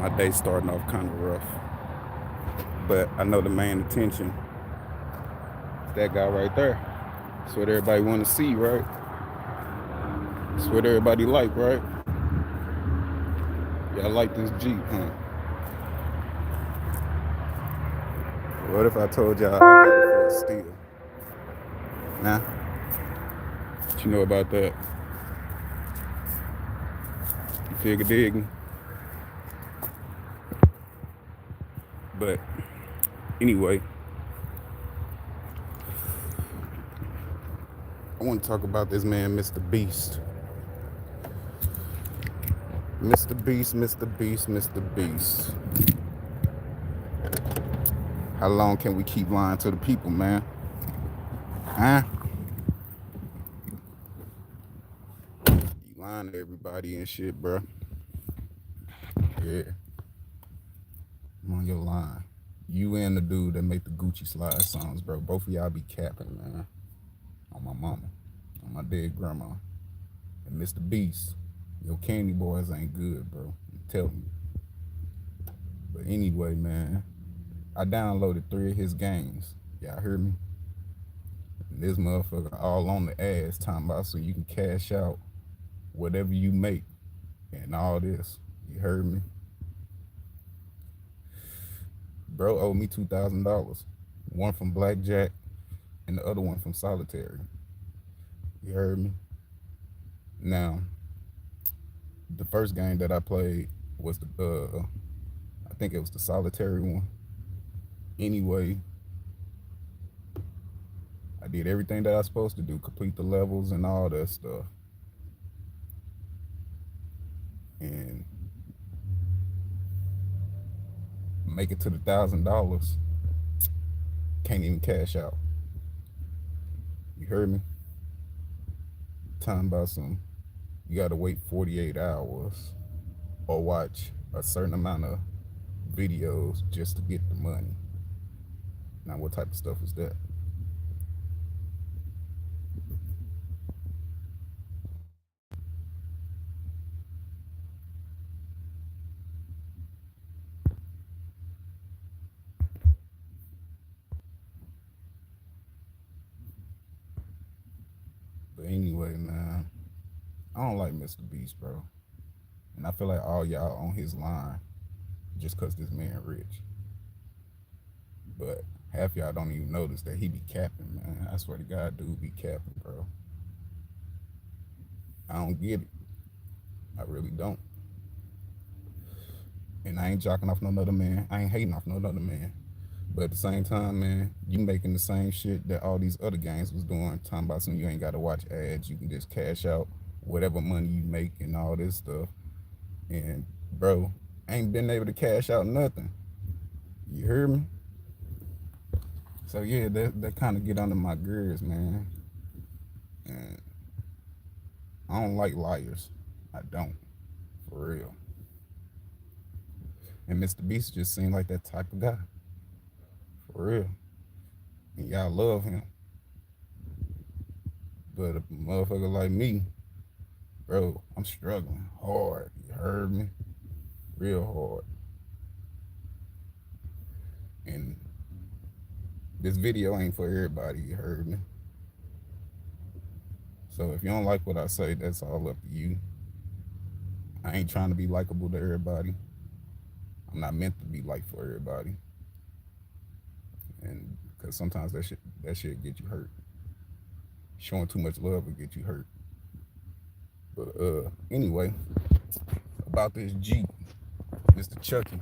My day starting off kind of rough, but I know the main attention is that guy right there. That's what everybody want to see, right? That's what everybody like, right? Y'all like this Jeep, huh? What if I told y'all I got it for a steal? Nah, what you know about that? You figure digging? But anyway, I want to talk about this man, Mr. Beast. Mr. Beast, Mr. Beast, Mr. Beast. How long can we keep lying to the people, man? Huh? You lying to everybody and shit, bro. Yeah, I'm on your line. You and the dude that make the Gucci slide songs, bro. Both of y'all be capping, man. On my mama, on my dead grandma. And Mr. Beast, your candy boys ain't good, bro. Tell me. But anyway, man, I downloaded 3 of his games. Y'all heard me? And this motherfucker all on the ass talking about so you can cash out whatever you make and all this. You heard me? Bro owed me $2,000. One from blackjack and the other one from solitary. You heard me? Now, the first game that I played was I think it was the solitary one. Anyway, I did everything that I was supposed to do, complete the levels and all that stuff. And make it to the $1,000. Can't even cash out. You heard me? Talking about some, you gotta wait 48 hours or watch a certain amount of videos just to get the money. Now, what type of stuff is that? But anyway, man, I don't like Mr. Beast, bro. And I feel like all y'all on his line just cause this man rich. But half y'all don't even notice that he be capping, man. I swear to God, dude be capping, bro. I don't get it. I really don't. And I ain't jocking off no other man. I ain't hating off no other man. But at the same time, man, you making the same shit that all these other gangs was doing. Talking about some you ain't gotta watch ads. You can just cash out whatever money you make and all this stuff. And bro, I ain't been able to cash out nothing. You hear me? So yeah, that kind of get under my gears, man. And I don't like liars. I don't, for real. And Mr. Beast just seemed like that type of guy, for real. And y'all love him. But a motherfucker like me, bro, I'm struggling hard. You heard me? Real hard. And this video ain't for everybody, you heard me? So if you don't like what I say, that's all up to you. I ain't trying to be likable to everybody. I'm not meant to be liked for everybody. And because sometimes that shit get you hurt. Showing too much love will get you hurt. But anyway, about this Jeep, Mr. Chucky,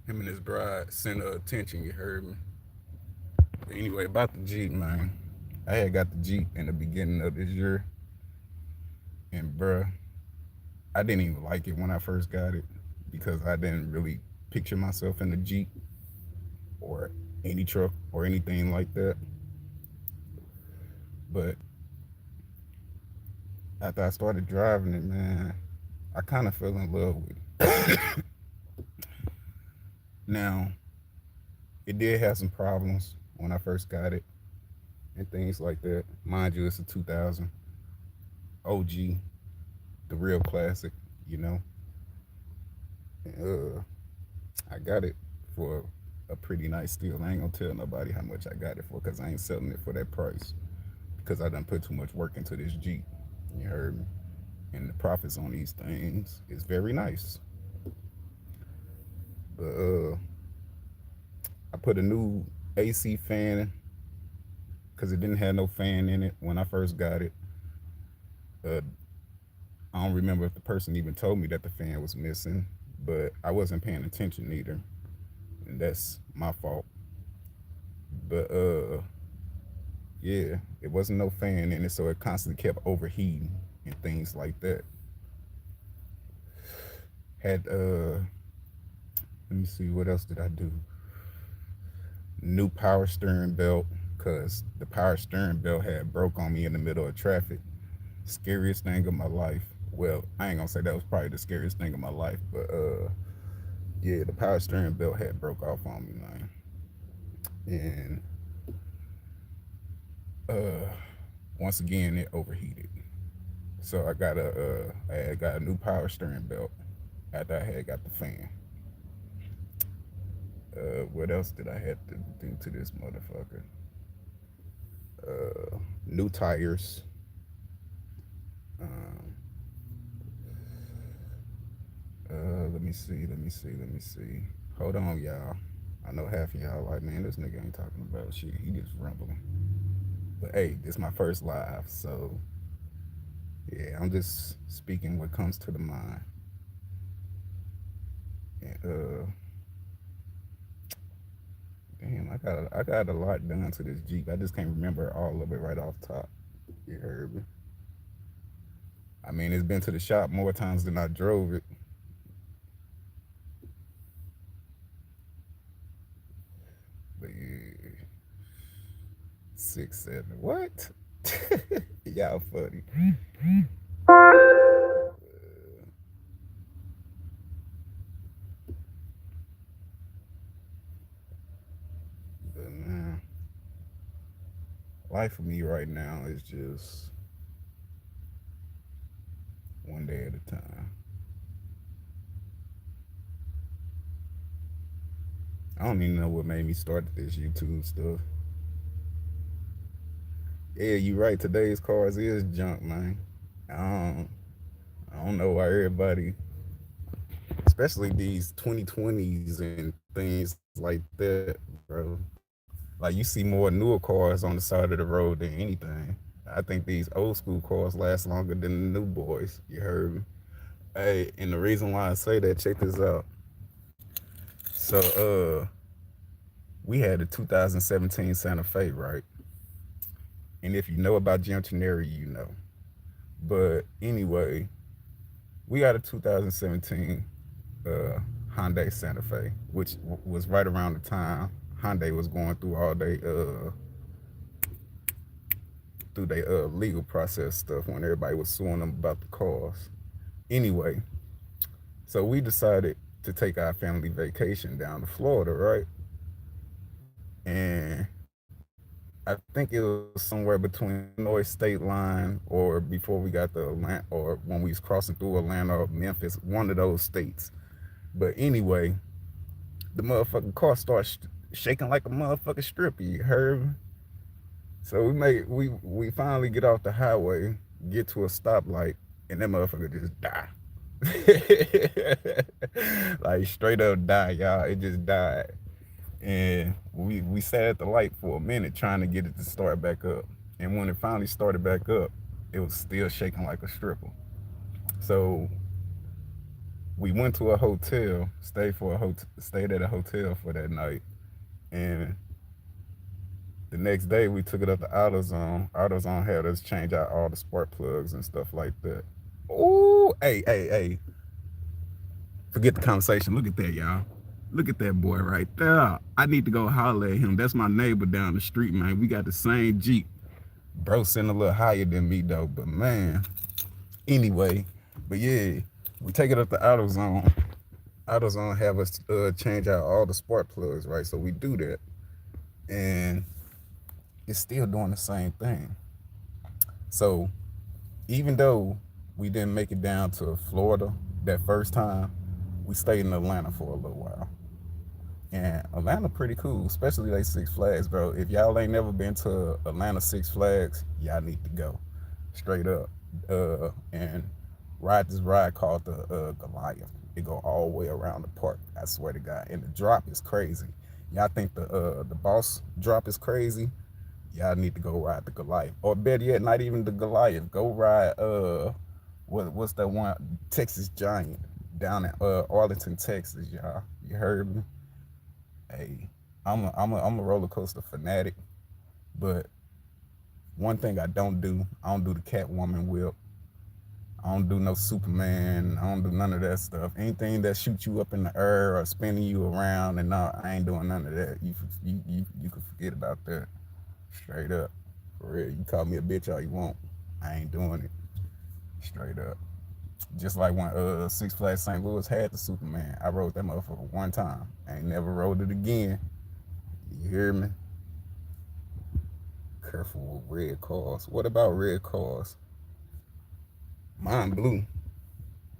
him and his bride center of attention, you heard me? But anyway, about the Jeep, man. I had got the Jeep in the beginning of this year. And bruh, I didn't even like it when I first got it because I didn't really picture myself in the Jeep or any truck or anything like that. But after I started driving it, man, I kind of fell in love with it. Now, it did have some problems when I first got it and things like that. Mind you, it's a 2000 OG, the real classic, you know. Uh, I got it for a pretty nice steal. I ain't gonna tell nobody how much I got it for because I ain't selling it for that price because I done put too much work into this Jeep. You heard me? And the profits on these things is very nice. But I put a new AC fan because it didn't have no fan in it when I first got it. Uh, I don't remember if the person even told me that the fan was missing, but I wasn't paying attention either, and that's my fault. But yeah, it wasn't no fan in it, so it constantly kept overheating and things like that. Had let me see, what else did I do? New power steering belt, cause the power steering belt had broke on me in the middle of traffic. Scariest thing of my life. Well, I ain't gonna say that was probably the scariest thing of my life, but yeah, the power steering belt had broke off on me, man. And uh once again it overheated. So I had got a new power steering belt after I had got the fan. What else did I have to do to this motherfucker? New tires. Um, let me see, let me see, let me see. Hold on, y'all. I know half of y'all like, man, this nigga ain't talking about shit. He just rumbling. But hey, this is my first live, so yeah, I'm just speaking what comes to the mind. And, damn, I got a lot done to this Jeep. I just can't remember all of it right off top. You heard me? I mean, it's been to the shop more times than I drove it. But yeah, 6, 7. What? Y'all funny. But man, life for me right now is just one day at a time. I don't even know what made me start this YouTube stuff. Yeah, you right. Today's cars is junk, man. I don't, I don't know why everybody, especially these 2020s and things like that, bro. Like you see more newer cars on the side of the road than anything. I think these old school cars last longer than the new boys. You heard me? Hey, and the reason why I say that, check this out. So, we had a 2017 Santa Fe, right? And if you know about Jim Teneri, you know. But anyway, we got a 2017 uh, Hyundai Santa Fe, which was right around the time Hyundai was going through their legal process stuff when everybody was suing them about the cars. Anyway, so we decided to take our family vacation down to Florida, right? And I think it was somewhere between Illinois state line or before we got to Atlanta or when we was crossing through Atlanta or Memphis, one of those states. But anyway, the motherfucking car starts shaking like a motherfucking stripper. You heard me? So we finally get off the highway, get to a stoplight, and that motherfucker just die. Like straight up die, y'all. It just died. And we sat at the light for a minute trying to get it to start back up. And when it finally started back up, it was still shaking like a stripper. So we went to a hotel, stayed at a hotel for that night, and the next day we took it up to AutoZone. AutoZone had us change out all the spark plugs and stuff like that. Ooh, hey, hey, hey. Forget the conversation. Look at that, y'all. Look at that boy right there. I need to go holler at him. That's my neighbor down the street, man. We got the same Jeep. Bro sitting a little higher than me though, but man. Anyway, but yeah, we take it up to AutoZone. AutoZone have us change out all the spark plugs, right? So we do that, and it's still doing the same thing. So even though we didn't make it down to Florida that first time, we stayed in Atlanta for a little while. And Atlanta pretty cool, especially like Six Flags, bro. If y'all ain't never been to Atlanta Six Flags, y'all need to go. Straight up. And ride this ride called the Goliath. It go all the way around the park. I swear to God. And the drop is crazy. Y'all think the boss drop is crazy? Y'all need to go ride the Goliath. Or better yet, not even the Goliath. Go ride what's that one? Texas Giant down in Arlington, Texas, y'all. You heard me? Hey, I'm a roller coaster fanatic, but one thing I don't do the Catwoman whip. I don't do no Superman. I don't do none of that stuff. Anything that shoots you up in the air or spinning you around, and no, I ain't doing none of that. You can forget about that. Straight up, for real. You call me a bitch all you want. I ain't doing it. Straight up. Just like when Six Flags St. Louis had the Superman, I rode that motherfucker one time. I ain't never rode it again. You hear me? Careful with red cars. What about red cars? Mine blue.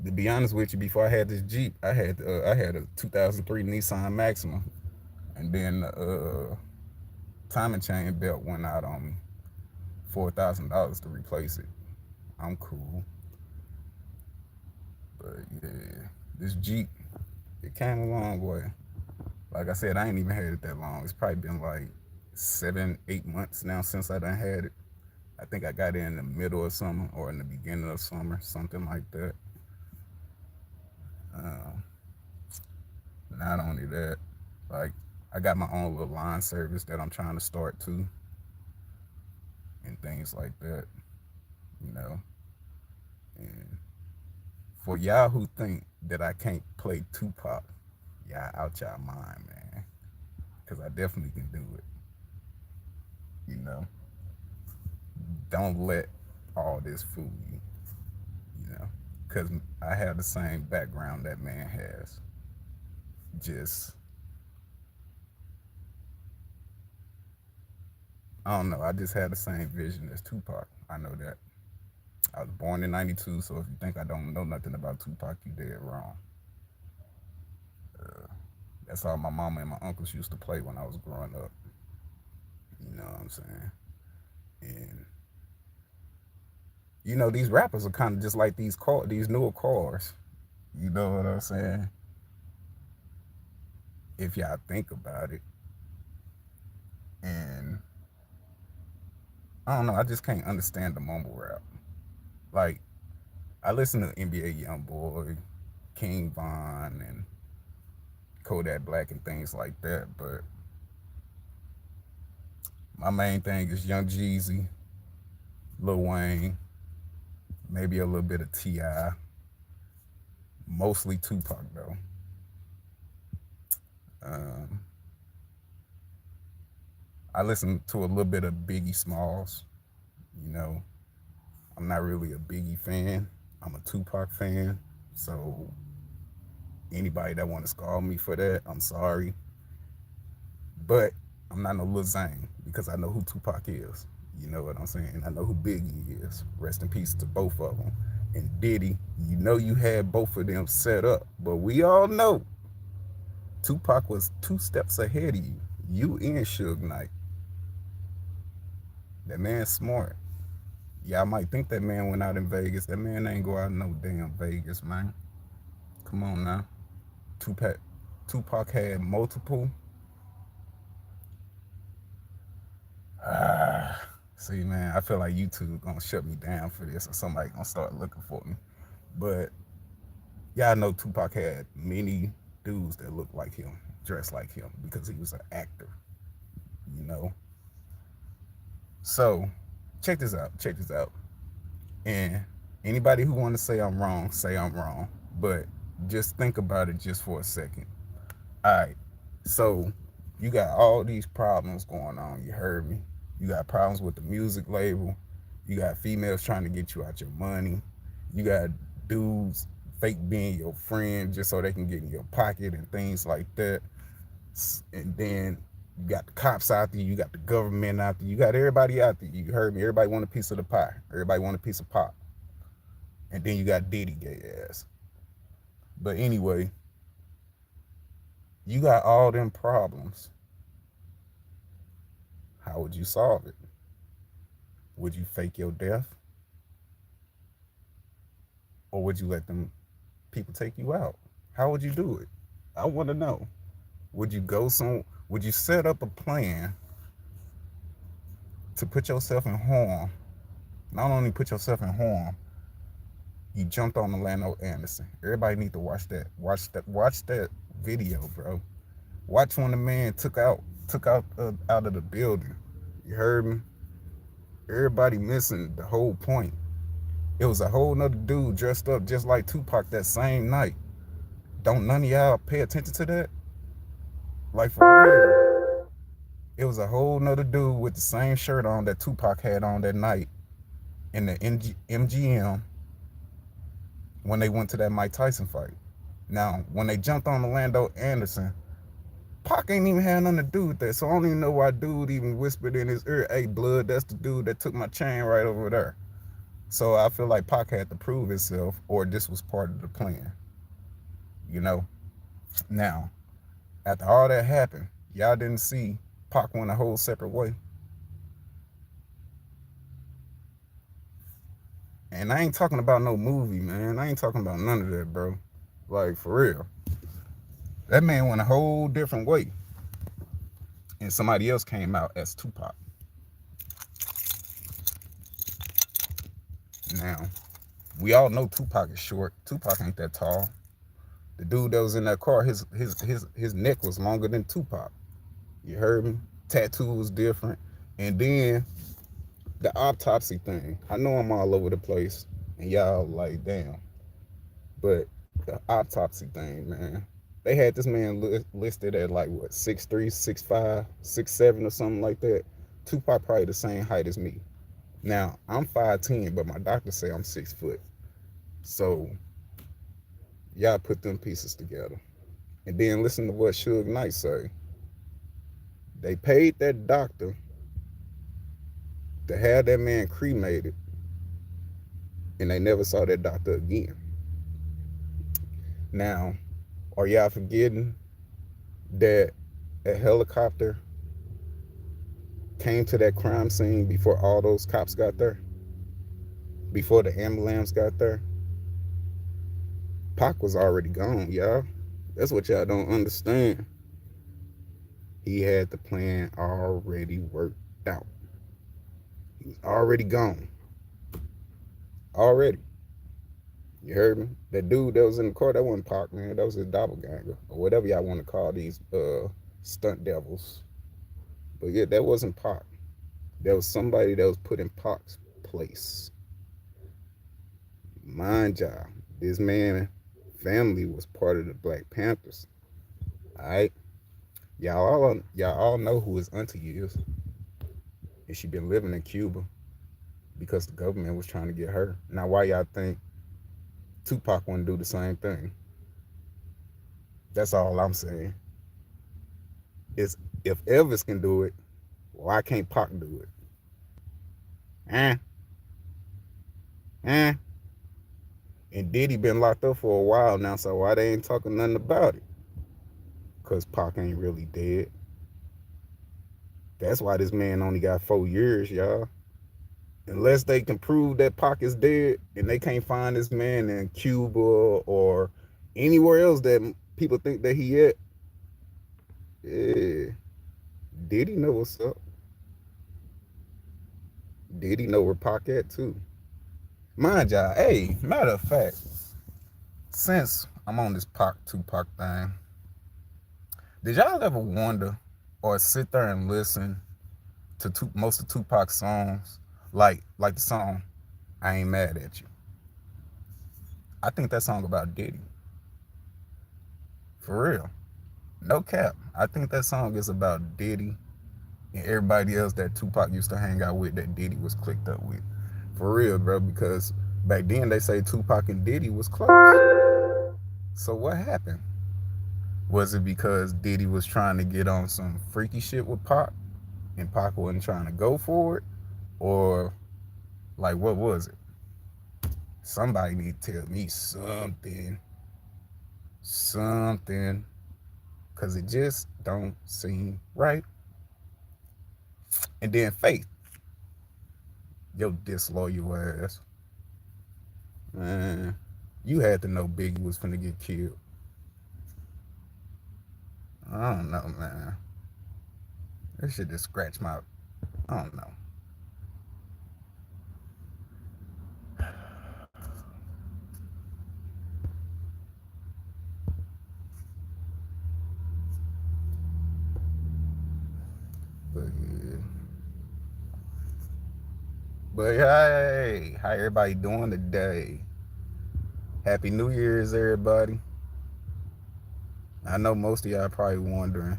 To be honest with you, before I had this Jeep, I had a 2003 Nissan Maxima, and then timing chain belt went out on me, $4,000 to replace it. I'm cool, but yeah, this Jeep, it came a long way. Like I said, I ain't even had it that long. It's probably been like 7, 8 months now since I done had it. I think I got it in the middle of summer or in the beginning of summer, something like that. Um, Not only that, like I got my own little line service that I'm trying to start too, and things like that, you know. And for y'all who think that I can't play Tupac, y'all out y'all mind, man, because I definitely can do it. You know, don't let all this fool you. You know, because I have the same background that man has. Just I don't know. I just had the same vision as Tupac. I know that. I was born in '92, so if you think I don't know nothing about Tupac, you dead wrong. Uh, that's all my mama and my uncles used to play when I was growing up. You know what I'm saying? And these rappers are kind of just like these newer cars. You know what I'm saying? If y'all think about it, and I don't know, I just can't understand the mumble rap. Like I listen to NBA YoungBoy, King Von, and Kodak Black and things like that, but my main thing is Young Jeezy, Lil Wayne, maybe a little bit of T.I., mostly Tupac though. Um, I listen to a little bit of Biggie Smalls. You know, I'm not really a Biggie fan. I'm a Tupac fan. So anybody that want to scold me for that, I'm sorry. But I'm not no Lil Zane because I know who Tupac is. You know what I'm saying? I know who Biggie is. Rest in peace to both of them. And Diddy, you had both of them set up. But we all know Tupac was 2 steps ahead of you. You and Suge Knight. That man's smart. Y'all might think that man went out in Vegas. That man ain't go out in no damn Vegas, man. Come on now. Tupac, Tupac had multiple. See, man, I feel like YouTube gonna shut me down for this, or somebody gonna start looking for me. But y'all know Tupac had many dudes that looked like him, dressed like him, because he was an actor. You know. So, check this out. Check this out. And anybody who want to say I'm wrong, say I'm wrong. But just think about it just for a second. All right. So you got all these problems going on. You heard me. You got problems with the music label. You got females trying to get you out your money. You got dudes fake being your friend just so they can get in your pocket and things like that. And then you got the cops out there. You got the government out there. You got everybody out there. You heard me. Everybody want a piece of the pie. Everybody want a piece of pop. And then you got Diddy gay ass. But anyway, You got all them problems. How would you solve it? Would you fake your death? Or would you let them people take you out? How would you do it? I want to know. Would you go some would you set up a plan to put yourself in harm? Not only put yourself in harm, you jumped on Orlando Anderson. Everybody need to watch that. Watch that video, bro. Watch when the man took out of the building. You heard me? Everybody missing the whole point. It was a whole nother dude dressed up just like Tupac that same night. Don't none of y'all pay attention to that? Like for real. It was a whole nother dude with the same shirt on that Tupac had on that night in the MGM when they went to that Mike Tyson fight. Now, when they jumped on Orlando Anderson, Pac ain't even had nothing to do with that. So I don't even know why dude even whispered in his ear, "Hey, blood, that's the dude that took my chain right over there." So I feel like Pac had to prove himself, or this was part of the plan. You know? Now, after all that happened, y'all didn't see Pac went a whole separate way. And I ain't talking about no movie, man. I ain't talking about none of that, bro. Like, for real. That man went a whole different way. And somebody else came out as Tupac. Now, we all know Tupac is short. Tupac ain't that tall. The dude that was in that car, his neck was longer than Tupac. You heard me? Tattoo was different. And then the autopsy thing. I know I'm all over the place. And y'all like, damn. But the autopsy thing, man. They had this man listed at like what, 6'3", 6'5", 6'7", or something like that. Tupac probably the same height as me. Now, I'm 5'10", but my doctor say I'm 6 foot. So y'all put them pieces together. And then listen to what Suge Knight say. They paid that doctor to have that man cremated, and they never saw that doctor again. Now, are y'all forgetting that a helicopter came to that crime scene before all those cops got there? Before the ambulance got there? Pac was already gone, y'all. That's what y'all don't understand. He had the plan already worked out. He was already gone. Already. You heard me? That dude that was in the car, that wasn't Pac, man. That was his doppelganger. Or whatever y'all want to call these stunt devils. But yeah, that wasn't Pac. There was somebody that was put in Pac's place. Mind y'all, this man family was part of the Black Panthers. Alright? Y'all all know who his auntie is. And she been living in Cuba because the government was trying to get her. Now why y'all think Tupac want to do the same thing? That's all I'm saying. Is if Elvis can do it, why can't Pac do it? Eh? Eh? And Diddy been locked up for a while now, so why they ain't talking nothing about it? Because Pac ain't really dead. That's why this man only got 4 years, y'all. Unless they can prove that Pac is dead and they can't find this man in Cuba or anywhere else that people think that he at, yeah, Diddy know what's up. Diddy know where Pac at too. Mind y'all, hey, matter of fact, since I'm on this Pac Tupac thing, did y'all ever wonder or sit there and listen to most of Tupac's songs, like the song "I Ain't Mad at You"? I think that song about Diddy. For real, no cap. I think that song is about Diddy and everybody else that Tupac used to hang out with that Diddy was clicked up with. For real, bro. Because back then they say Tupac and Diddy was close. So what happened? Was it because Diddy was trying to get on some freaky shit with Pac and Pac wasn't trying to go for it? Or like what was it? Somebody need to tell me something. Something. Cause it just don't seem right. And then Faith, yo disloyal ass. Man, you had to know Biggie was finna get killed. I don't know, man. That shit just scratched my. I don't know. But yeah. But hey, how everybody doing today? Happy New Year's, everybody. I know most of y'all probably wondering,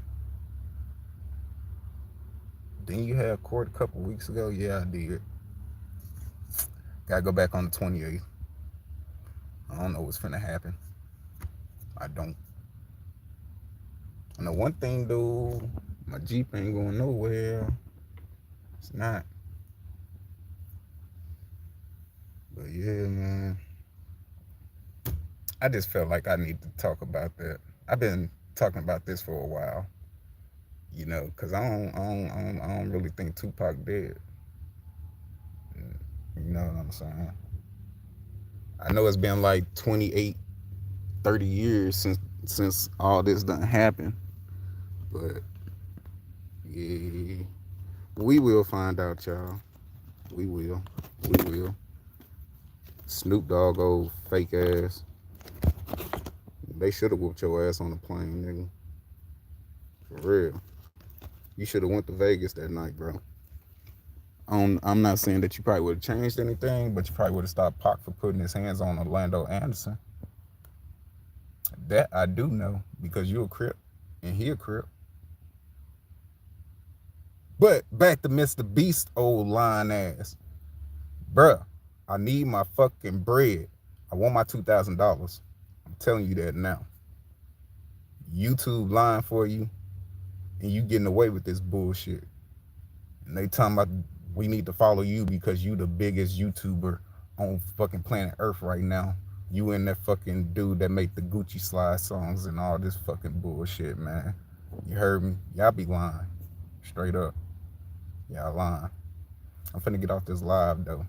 didn't you have court a couple weeks ago? Yeah, I did. Gotta go back on the 28th. I don't know what's finna happen. I don't. I know one thing though, my Jeep ain't going nowhere. It's not. But yeah, man. I just felt like I need to talk about that. I've been talking about this for a while, you know, because I don't really think Tupac dead. You know what I'm saying? I know it's been like 28, 30 years since all this done happened, but yeah, we will find out, y'all. We will. We will. Snoop Dogg, old fake ass. They should have whooped your ass on the plane, nigga. For real. You should have went to Vegas that night, bro. I'm not saying that you probably would have changed anything, but you probably would have stopped Pac for putting his hands on Orlando Anderson. That I do know because you a Crip and he a Crip. But back to Mr. Beast, old lying ass. Bruh, I need my fucking bread. I want my $2,000. I'm telling you that now. YouTube lying for you and you getting away with this bullshit. And they talking about we need to follow you because you the biggest YouTuber on fucking planet Earth right now. You and that fucking dude that make the Gucci slide songs and all this fucking bullshit, man. You heard me? Y'all be lying. Straight up. Y'all lying. I'm finna get off this live though.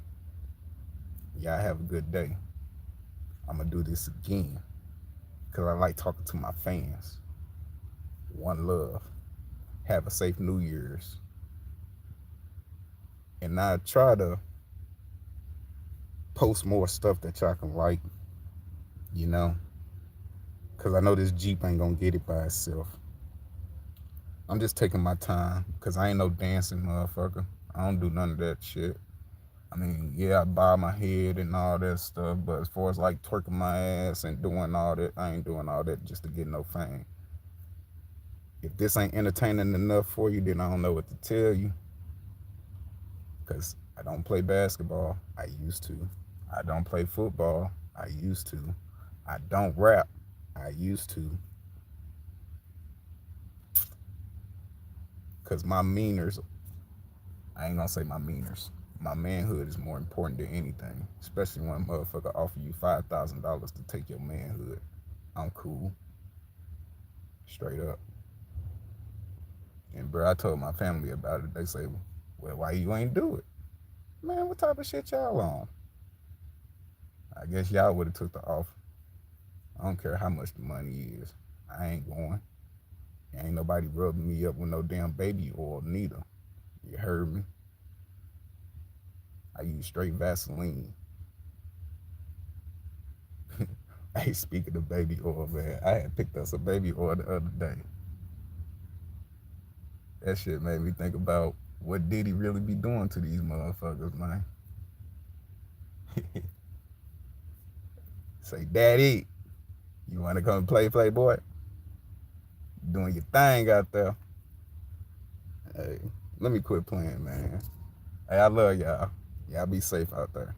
Y'all have a good day. I'm gonna do this again. Cause I like talking to my fans. One love. Have a safe New Year's. And I try to post more stuff that y'all can like, you know, because I know this Jeep ain't gonna get it by itself. I'm just taking my time because I ain't no dancing motherfucker. I don't do none of that shit. I mean, yeah, I bob my head and all that stuff, but as far as like twerking my ass and doing all that, I ain't doing all that just to get no fame. If this ain't entertaining enough for you, then I don't know what to tell you. Because I don't play basketball. I used to. I don't play football. I used to. I don't rap. I used to. Because my meaners, I ain't gonna say my meaners. My manhood is more important than anything. Especially when a motherfucker offer you $5,000 to take your manhood. I'm cool. Straight up. And bro, I told my family about it. They say, well, why you ain't do it? Man, what type of shit y'all on? I guess y'all would have took the offer. I don't care how much the money is. I ain't going. Ain't nobody rubbing me up with no damn baby oil neither. You heard me? I use straight Vaseline. Hey, speaking of baby oil, man, I had picked up some baby oil the other day. That shit made me think about what did he really be doing to these motherfuckers, man. Say, Daddy, you want to come play, Playboy? Doing your thing out there. Hey, let me quit playing, man. Hey, I love y'all. Y'all be safe out there.